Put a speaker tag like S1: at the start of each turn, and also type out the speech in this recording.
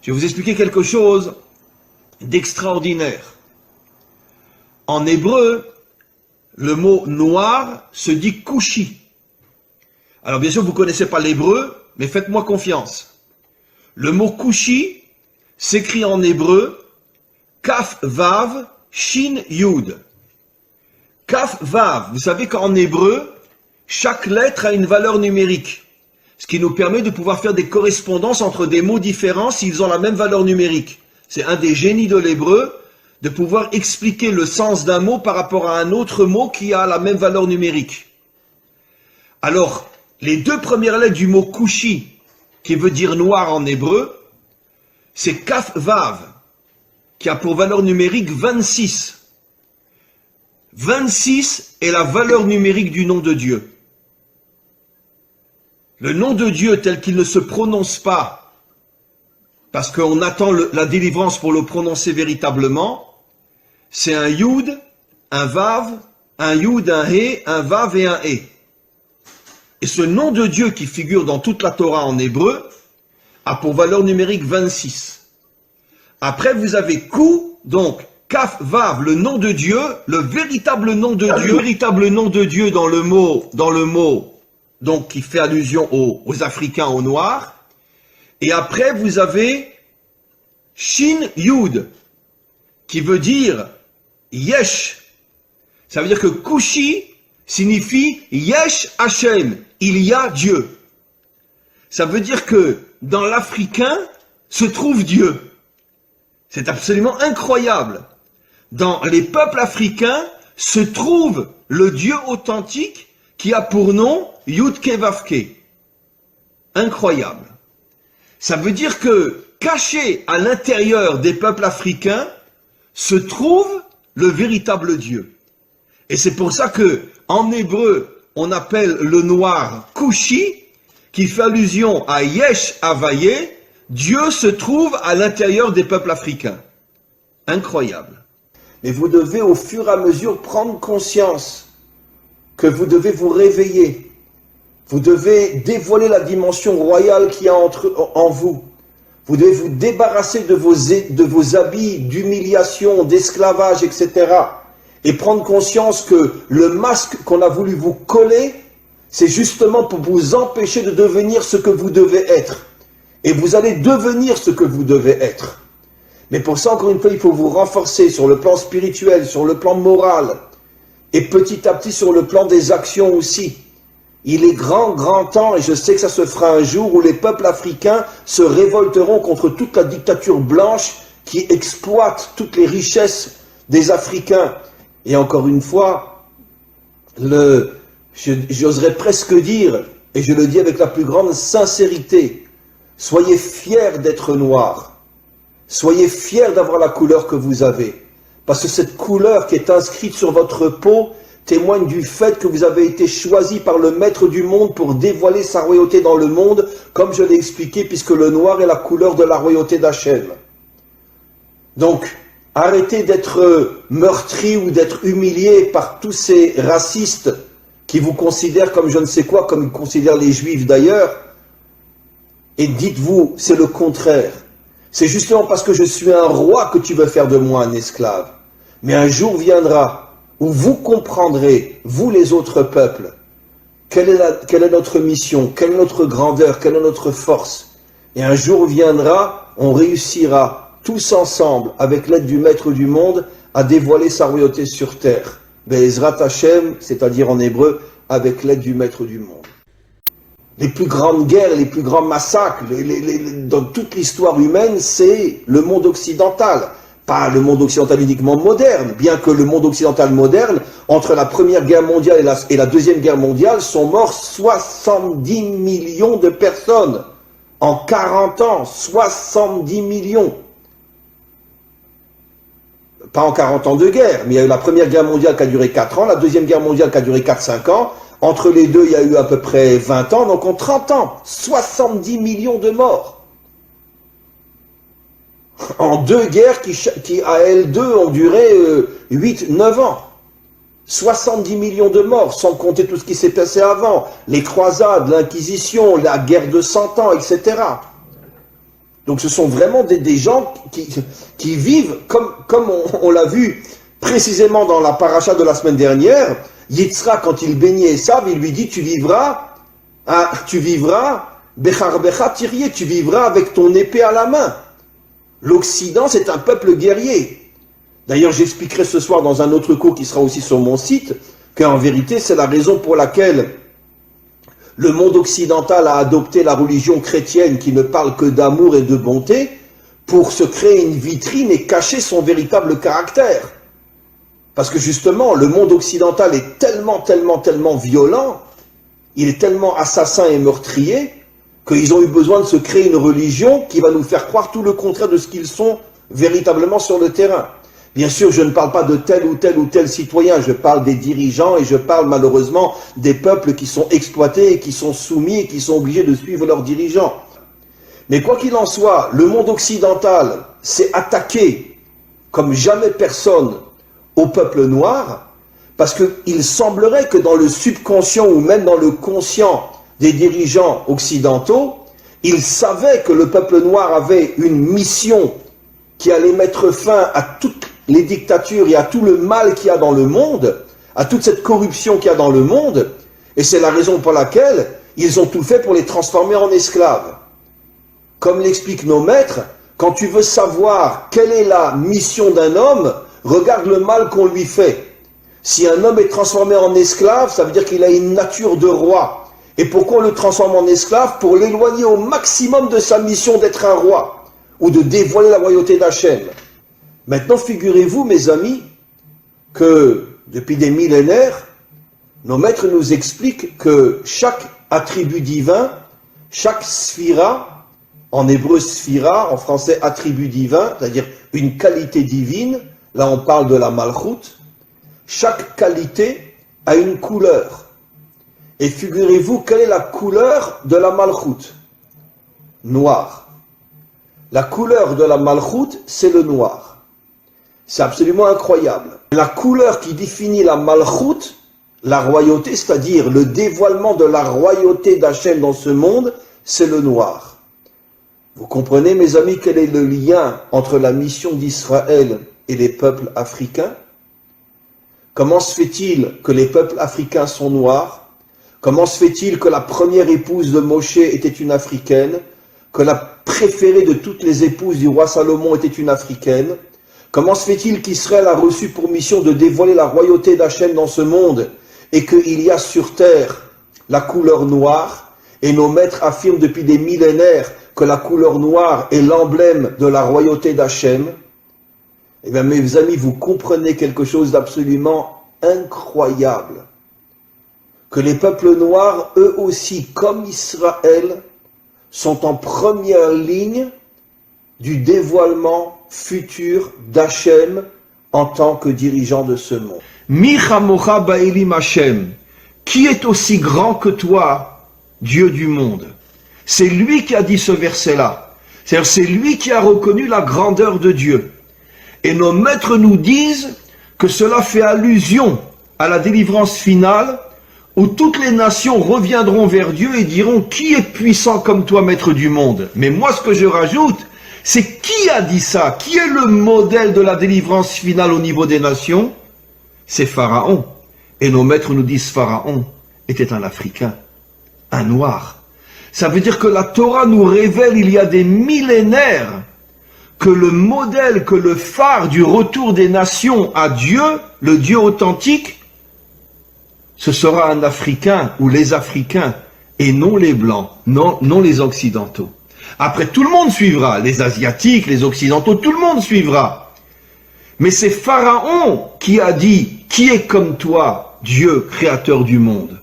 S1: Je vais vous expliquer quelque chose d'extraordinaire. En hébreu, le mot noir se dit kushi. Alors bien sûr, vous ne connaissez pas l'hébreu, mais faites-moi confiance. Le mot kushi s'écrit en hébreu kaf vav shin yud. Kaf vav, vous savez qu'en hébreu, chaque lettre a une valeur numérique. Ce qui nous permet de pouvoir faire des correspondances entre des mots différents s'ils ont la même valeur numérique. C'est un des génies de l'hébreu, de pouvoir expliquer le sens d'un mot par rapport à un autre mot qui a la même valeur numérique. Alors, les deux premières lettres du mot kushi, qui veut dire noir en hébreu, c'est kaf vav, qui a pour valeur numérique 26. 26 est la valeur numérique du nom de Dieu. Le nom de Dieu tel qu'il ne se prononce pas, parce qu'on attend la délivrance pour le prononcer véritablement, c'est un Yud, un Vav, un Yud, un He, un Vav et un He. Et ce nom de Dieu qui figure dans toute la Torah en hébreu a pour valeur numérique 26. Après vous avez Ku, donc Kaf Vav, le nom de Dieu, le véritable nom de Dieu, le véritable nom de Dieu dans le mot, donc qui fait allusion aux Africains, aux Noirs. Et après, vous avez Shin Yud, qui veut dire Yesh. Ça veut dire que Kushi signifie Yesh Hashem, il y a Dieu. Ça veut dire que dans l'Africain se trouve Dieu. C'est absolument incroyable. Dans les peuples africains se trouve le Dieu authentique qui a pour nom Yudke Vavke. Incroyable. Ça veut dire que, caché à l'intérieur des peuples africains, se trouve le véritable Dieu. Et c'est pour ça que, en hébreu, on appelle le noir Kushi, qui fait allusion à Yesh Havaye, Dieu se trouve à l'intérieur des peuples africains. Incroyable. Mais vous devez au fur et à mesure prendre conscience que vous devez vous réveiller. Vous devez dévoiler la dimension royale qu'il y a en vous. Vous devez vous débarrasser de vos habits d'humiliation, d'esclavage, etc. Et prendre conscience que le masque qu'on a voulu vous coller, c'est justement pour vous empêcher de devenir ce que vous devez être. Et vous allez devenir ce que vous devez être. Mais pour ça, encore une fois, il faut vous renforcer sur le plan spirituel, sur le plan moral, et petit à petit sur le plan des actions aussi. Il est grand temps, et je sais que ça se fera un jour, où les peuples africains se révolteront contre toute la dictature blanche qui exploite toutes les richesses des Africains. Et encore une fois, j'oserais presque dire, et je le dis avec la plus grande sincérité, soyez fiers d'être noirs. Soyez fiers d'avoir la couleur que vous avez. Parce que cette couleur qui est inscrite sur votre peau témoigne du fait que vous avez été choisi par le maître du monde pour dévoiler sa royauté dans le monde, comme je l'ai expliqué, puisque le noir est la couleur de la royauté d'Hachem. Donc, arrêtez d'être meurtri ou d'être humilié par tous ces racistes qui vous considèrent comme je ne sais quoi, comme ils considèrent les juifs d'ailleurs, et dites-vous, c'est le contraire. C'est justement parce que je suis un roi que tu veux faire de moi un esclave. Mais un jour viendra où vous comprendrez, vous les autres peuples, quelle est notre mission, quelle est notre grandeur, quelle est notre force. Et un jour viendra, on réussira tous ensemble, avec l'aide du Maître du monde, à dévoiler sa royauté sur terre. Be'ezrat Hashem, c'est-à-dire en hébreu, avec l'aide du Maître du monde. Les plus grandes guerres, les plus grands massacres, dans toute l'histoire humaine, c'est le monde occidental. Pas le monde occidental uniquement moderne, bien que le monde occidental moderne, entre la Première Guerre mondiale et la Deuxième Guerre mondiale, sont morts 70 millions de personnes. En 40 ans, 70 millions. Pas en 40 ans de guerre, mais il y a eu la Première Guerre mondiale qui a duré 4 ans, la Deuxième Guerre mondiale qui a duré 4-5 ans, entre les deux, il y a eu à peu près 20 ans, donc en 30 ans, 70 millions de morts. En deux guerres qui à elles deux, ont duré 8-9 ans. 70 millions de morts, sans compter tout ce qui s'est passé avant, les croisades, l'Inquisition, la guerre de 100 ans, etc. Donc ce sont vraiment des gens qui vivent, comme on l'a vu précisément dans la paracha de la semaine dernière. Yitzhak, quand il bénit Esav, il lui dit, tu vivras, Becharbecha Tirye, tu vivras avec ton épée à la main. L'Occident, c'est un peuple guerrier. D'ailleurs, j'expliquerai ce soir dans un autre cours qui sera aussi sur mon site, qu'en vérité, c'est la raison pour laquelle le monde occidental a adopté la religion chrétienne qui ne parle que d'amour et de bonté pour se créer une vitrine et cacher son véritable caractère. Parce que justement, le monde occidental est tellement violent, il est tellement assassin et meurtrier, qu'ils ont eu besoin de se créer une religion qui va nous faire croire tout le contraire de ce qu'ils sont véritablement sur le terrain. Bien sûr, je ne parle pas de tel ou tel citoyen, je parle des dirigeants et je parle malheureusement des peuples qui sont exploités et qui sont soumis et qui sont obligés de suivre leurs dirigeants. Mais quoi qu'il en soit, le monde occidental s'est attaqué comme jamais personne au peuple noir, parce qu'il semblerait que dans le subconscient ou même dans le conscient des dirigeants occidentaux, ils savaient que le peuple noir avait une mission qui allait mettre fin à toutes les dictatures et à tout le mal qu'il y a dans le monde, à toute cette corruption qu'il y a dans le monde, et c'est la raison pour laquelle ils ont tout fait pour les transformer en esclaves. Comme l'expliquent nos maîtres, quand tu veux savoir quelle est la mission d'un homme, regarde le mal qu'on lui fait. Si un homme est transformé en esclave, ça veut dire qu'il a une nature de roi. Et pourquoi on le transforme en esclave? Pour l'éloigner au maximum de sa mission d'être un roi, ou de dévoiler la royauté d'Hachem. Maintenant, figurez-vous, mes amis, que depuis des millénaires, nos maîtres nous expliquent que chaque attribut divin, chaque sphira, en hébreu sphira, en français attribut divin, c'est-à-dire une qualité divine, là on parle de la malchoute, chaque qualité a une couleur. Et figurez-vous, quelle est la couleur de la malchoute? Noir. La couleur de la malchoute, c'est le noir. C'est absolument incroyable. La couleur qui définit la malchoute, la royauté, c'est-à-dire le dévoilement de la royauté d'Hachem dans ce monde, c'est le noir. Vous comprenez, mes amis, quel est le lien entre la mission d'Israël et les peuples africains? Comment se fait-il que les peuples africains sont noirs? Comment se fait-il que la première épouse de Moshe était une africaine? Que la préférée de toutes les épouses du roi Salomon était une africaine? Comment se fait-il qu'Israël a reçu pour mission de dévoiler la royauté d'Hachem dans ce monde et qu'il y a sur terre la couleur noire? Et nos maîtres affirment depuis des millénaires que la couleur noire est l'emblème de la royauté d'Hachem. Eh bien, mes amis, vous comprenez quelque chose d'absolument incroyable. Que les peuples noirs, eux aussi, comme Israël, sont en première ligne du dévoilement futur d'Hachem en tant que dirigeant de ce monde. Mi chamocha ba'elim Hachem, qui est aussi grand que toi, Dieu du monde? C'est lui qui a dit ce verset-là. C'est-à-dire, c'est lui qui a reconnu la grandeur de Dieu. Et nos maîtres nous disent que cela fait allusion à la délivrance finale, où toutes les nations reviendront vers Dieu et diront « Qui est puissant comme toi, maître du monde ?» Mais moi, ce que je rajoute, c'est qui a dit ça? Qui est le modèle de la délivrance finale au niveau des nations? C'est Pharaon. Et nos maîtres nous disent Pharaon était un Africain, un Noir. Ça veut dire que la Torah nous révèle il y a des millénaires que le modèle, que le phare du retour des nations à Dieu, le Dieu authentique, ce sera un Africain ou les Africains et non les Blancs, non les Occidentaux. Après, tout le monde suivra, les Asiatiques, les Occidentaux, tout le monde suivra. Mais c'est Pharaon qui a dit « Qui est comme toi, Dieu, créateur du monde ?»